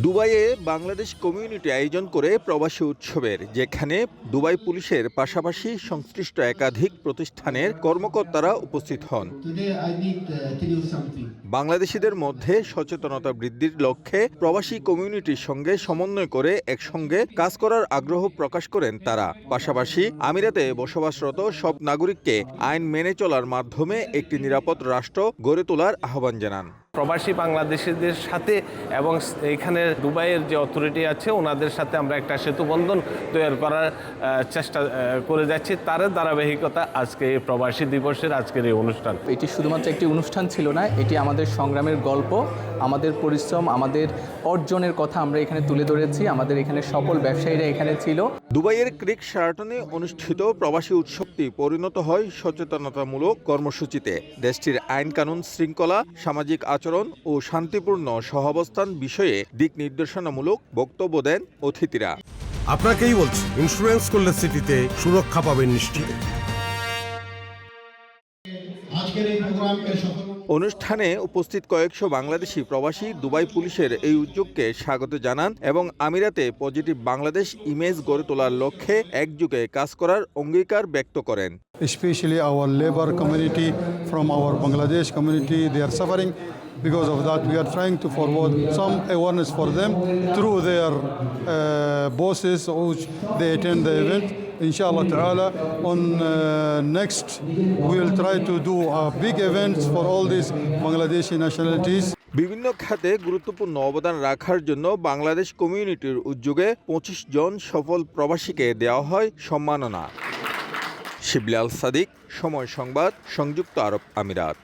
দুবাইয়ে বাংলাদেশ কমিউনিটি আয়োজন করে প্রবাসী উৎসবের, যেখানে দুবাই পুলিশের পাশাপাশি সংশ্লিষ্ট একাধিক প্রতিষ্ঠানের কর্মকর্তারা উপস্থিত হন। বাংলাদেশিদের মধ্যে সচেতনতা বৃদ্ধির লক্ষ্যে প্রবাসী কমিউনিটির সঙ্গে সমন্বয় করে একসঙ্গে কাজ করার আগ্রহ প্রকাশ করেন তারা। পাশাপাশি আমিরাতে বসবাসরত সব নাগরিককে আইন মেনে চলার মাধ্যমে একটি নিরাপদ রাষ্ট্র গড়ে তোলার আহ্বান জানান। প্রবাসী বাংলাদেশিদের সাথে এবং এখানে দুবাইয়ের যে অথরিটি আছে ওনাদের সাথে আমরা একটা সেতুবন্ধন তৈরি করার চেষ্টা করে যাচ্ছি। তার ধারাবাহিকতা আজকে এই প্রবাসী দিবসের আজকের এই অনুষ্ঠান। এটি শুধুমাত্র একটি অনুষ্ঠান ছিল না, এটি আমাদের সংগ্রামের গল্প, আমাদের পরিশ্রম, আমাদের অর্জনের কথা আমরা এখানে তুলে ধরেছি। আমাদের এখানে সকল ব্যবসায়ীরা এখানে ছিল। দুবাইয়ের ক্রিক শারাটনে অনুষ্ঠিত প্রবাসী উৎসবটি পরিণত হয় সচেতনতামূলক কর্মসূচিতে। দেশটির আইন কানুন শৃঙ্খলা, সামাজিক আচরণ ও শান্তিপূর্ণ সহাবস্থান বিষয়ে দিক নির্দেশনামূলক বক্তব্য দেন অতিথিরা। আপনাকেই বলছি, ইন্স্যুরেন্স করলে সিটিতে সুরক্ষা পাবেন নিশ্চিত। অনুষ্ঠানে উপস্থিত কয়েকশো বাংলাদেশি প্রবাসী দুবাই পুলিশের এই উদ্যোগকে স্বাগত জানান এবং আমিরাতে পজিটিভ বাংলাদেশ ইমেজ গড়ে তোলার লক্ষ্যে একযোগে কাজ করার অঙ্গীকার ব্যক্ত করেন। Especially our labor community from our Bangladesh community, they are suffering. Because of that, we are trying to forward some awareness for them through their bosses, which they attend the event. Inshallah ta'ala, on next, we will try to do big events for all these Bangladeshi nationalities. বিভিন্ন খাতে গুরুত্বপূর্ণ অবদান রাখার জন্য বাংলাদেশ কমিউনিটির উদ্যোগে 25 জন সফল প্রবাসীকে দেওয়া হয় সম্মাননা। শিবলি আল সাদিক, সময় সংবাদ, সংযুক্ত আরব আমিরাত।